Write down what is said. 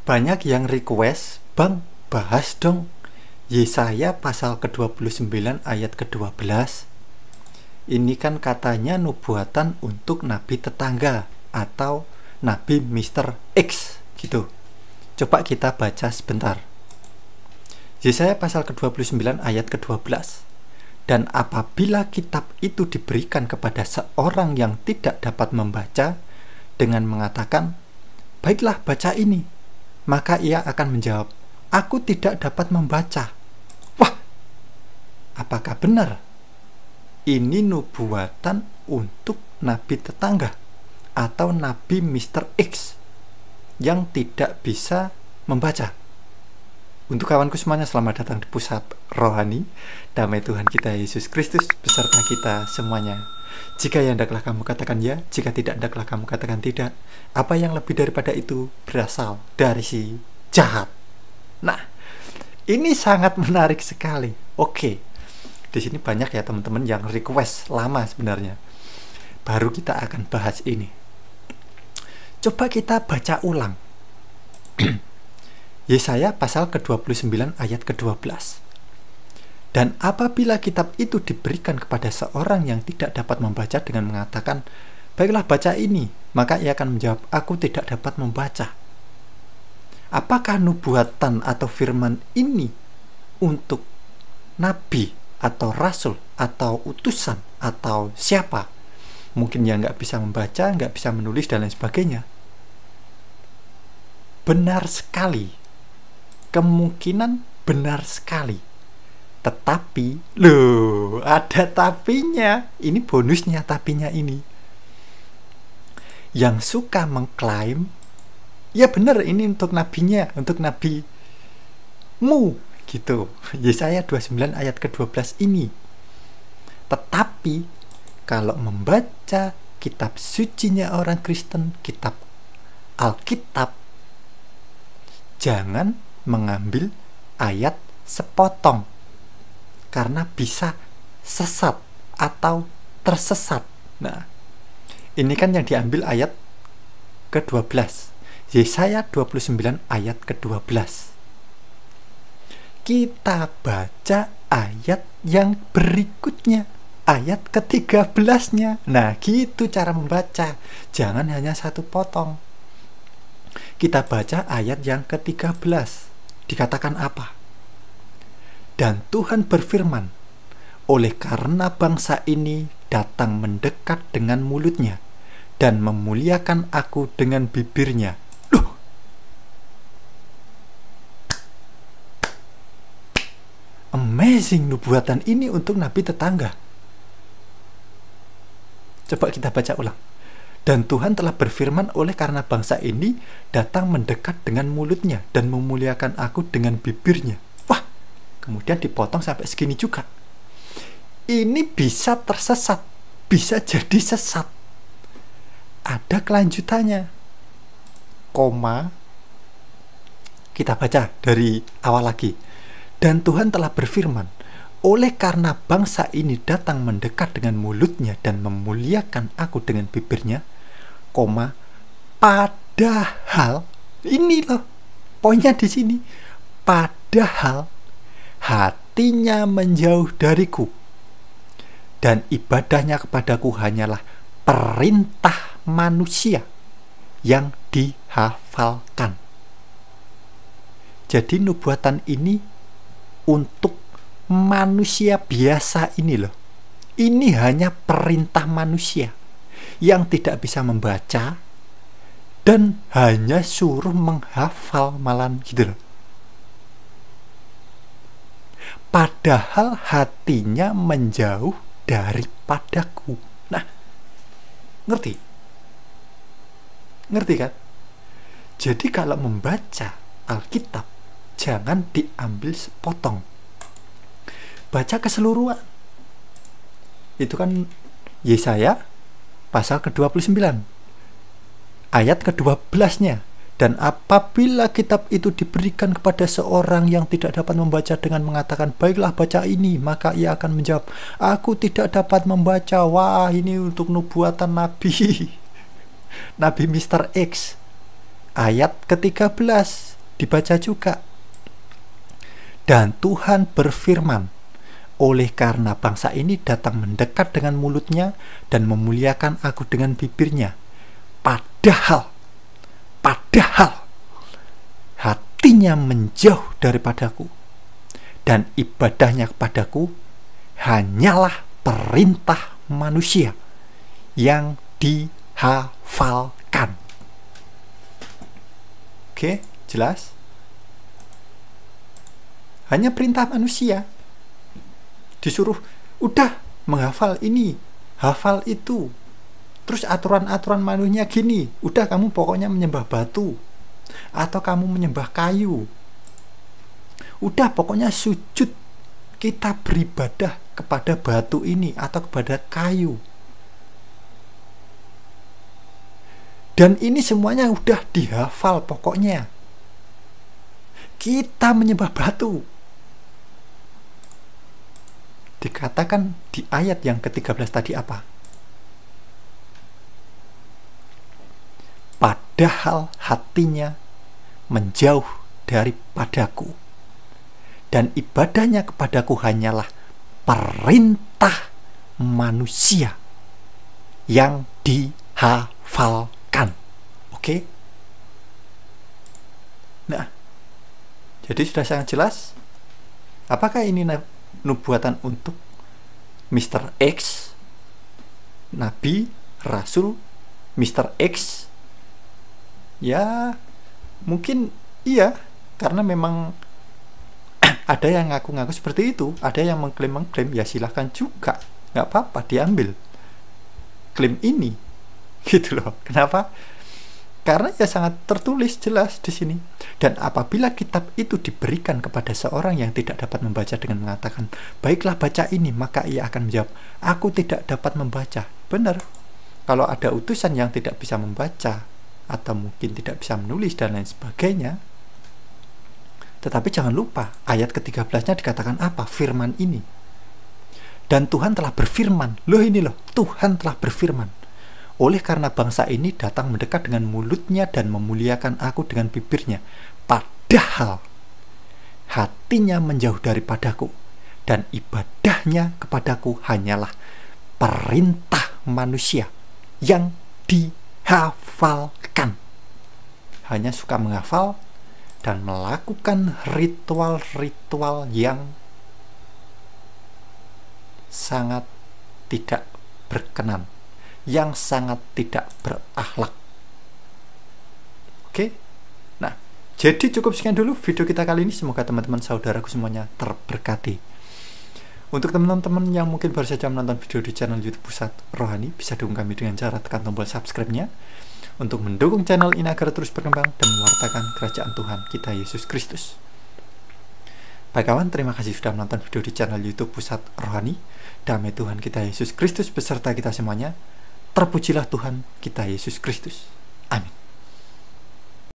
Banyak yang request, Bang, bahas dong Yesaya pasal ke-29 ayat ke-12. Ini kan katanya nubuatan untuk nabi tetangga atau nabi Mr. X gitu. Coba kita baca sebentar. Yesaya pasal ke-29 ayat ke-12. Dan apabila kitab itu diberikan kepada seorang yang tidak dapat membaca dengan mengatakan, "Baiklah, baca ini," maka ia akan menjawab, "Aku tidak dapat membaca." Wah, apakah benar ini nubuatan untuk nabi tetangga atau nabi Mr. X yang tidak bisa membaca? Untuk kawanku semuanya, selamat datang di Pusat Rohani. Damai Tuhan kita Yesus Kristus beserta kita semuanya. Jika ya hendaklah kamu katakan ya, jika tidak hendaklah kamu katakan tidak. Apa yang lebih daripada itu berasal dari si jahat. Nah, ini sangat menarik sekali. Oke, di sini banyak ya teman-teman yang request lama sebenarnya. Baru kita akan bahas ini. Coba kita baca ulang. Yesaya pasal ke-29 ayat ke-12. Dan apabila kitab itu diberikan kepada seorang yang tidak dapat membaca dengan mengatakan, "Baiklah, baca ini," maka ia akan menjawab, "Aku tidak dapat membaca." Apakah nubuatan atau firman ini untuk nabi atau rasul atau utusan atau siapa? Mungkin yang nggak bisa membaca, nggak bisa menulis dan lain sebagainya. Benar sekali. Kemungkinan benar sekali. Tetapi, loh, ada tapinya. Ini bonusnya tapinya ini. Yang suka mengklaim, ya benar ini untuk nabinya, untuk nabimu, gitu. Yesaya 29 ayat ke-12 ini. Tetapi, kalau membaca kitab sucinya orang Kristen, kitab Alkitab, jangan mengambil ayat sepotong karena bisa sesat atau tersesat. Nah, ini kan yang diambil ayat ke-12, Yesaya 29 ayat ke-12. Kita baca ayat yang berikutnya, ayat ke-13-nya. Nah, gitu cara membaca, jangan hanya satu potong. Kita baca ayat yang ke-13. Dikatakan apa? Dan Tuhan berfirman, oleh karena bangsa ini datang mendekat dengan mulutnya dan memuliakan aku dengan bibirnya. Loh! Amazing nubuatan ini untuk nabi tetangga. Coba kita baca ulang. Dan Tuhan telah berfirman, oleh karena bangsa ini datang mendekat dengan mulutnya dan memuliakan aku dengan bibirnya. Wah, kemudian dipotong sampai segini juga. Ini bisa tersesat, bisa jadi sesat. Ada kelanjutannya. Koma, kita baca dari awal lagi. Dan Tuhan telah berfirman, oleh karena bangsa ini datang mendekat dengan mulutnya dan memuliakan aku dengan bibirnya, koma, padahal, ini loh poinnya di sini, padahal hatinya menjauh dariku dan ibadahnya kepadaku hanyalah perintah manusia yang dihafalkan. Jadi nubuatan ini untuk manusia biasa ini loh. Ini hanya perintah manusia yang tidak bisa membaca dan hanya suruh menghafal malam gitu loh. Padahal hatinya menjauh daripadaku. Nah, ngerti? Ngerti kan? Jadi kalau membaca Alkitab jangan diambil sepotong. Baca keseluruhan. Itu kan Yesaya pasal ke-29 ayat ke-12-nya. Dan apabila kitab itu diberikan kepada seorang yang tidak dapat membaca dengan mengatakan, "Baiklah, baca ini," maka ia akan menjawab, "Aku tidak dapat membaca." Wah, ini untuk nubuatan nabi Nabi Mr. X ayat ke-13. dibaca juga. Dan Tuhan berfirman, oleh karena bangsa ini datang mendekat dengan mulutnya dan memuliakan aku dengan bibirnya, padahal hatinya menjauh daripadaku, dan ibadahnya kepadaku hanyalah perintah manusia yang dihafalkan. Oke, jelas? Hanya perintah manusia. Disuruh, udah menghafal ini, hafal itu. Terus aturan-aturan manusia gini, udah kamu pokoknya menyembah batu, atau kamu menyembah kayu. Udah pokoknya sujud, kita beribadah kepada batu ini atau kepada kayu. Dan ini semuanya udah dihafal pokoknya. Kita menyembah batu. Dikatakan di ayat yang ke-13 tadi apa? Padahal hatinya menjauh daripadaku, dan ibadahnya kepadaku hanyalah perintah manusia yang dihafalkan. Oke? Nah, jadi sudah sangat jelas. Apakah ini nubuatan untuk Mr. X, Nabi, Rasul, Mr. X? Ya, mungkin iya, karena memang ada yang ngaku-ngaku seperti itu, ada yang mengklaim, ya silahkan juga, nggak apa-apa, diambil klaim ini, gitu loh. Kenapa? Karena ya sangat tertulis jelas di sini. Dan apabila kitab itu diberikan kepada seorang yang tidak dapat membaca dengan mengatakan, baiklah baca ini, maka ia akan menjawab, aku tidak dapat membaca. Benar. Kalau ada utusan yang tidak bisa membaca, atau mungkin tidak bisa menulis dan lain sebagainya. Tetapi jangan lupa, ayat ke-13-nya dikatakan apa? Firman ini. Dan Tuhan telah berfirman. Loh ini loh, Tuhan telah berfirman. Oleh karena bangsa ini datang mendekat dengan mulutnya dan memuliakan aku dengan bibirnya, padahal hatinya menjauh daripadaku, dan ibadahnya kepadaku hanyalah perintah manusia yang dihafalkan. Hanya suka menghafal dan melakukan ritual-ritual yang sangat tidak berkenan, yang sangat tidak berakhlak. Oke? Nah, jadi cukup sekian dulu video kita kali ini. Semoga teman-teman saudaraku semuanya terberkati. Untuk teman-teman yang mungkin baru saja menonton video di channel YouTube Pusat Rohani, bisa dukung kami dengan cara tekan tombol subscribe-nya untuk mendukung channel ini agar terus berkembang dan mewartakan kerajaan Tuhan kita Yesus Kristus. Baik kawan, terima kasih sudah menonton video di channel YouTube Pusat Rohani. Damai Tuhan kita Yesus Kristus beserta kita semuanya. Terpujilah Tuhan kita Yesus Kristus. Amin.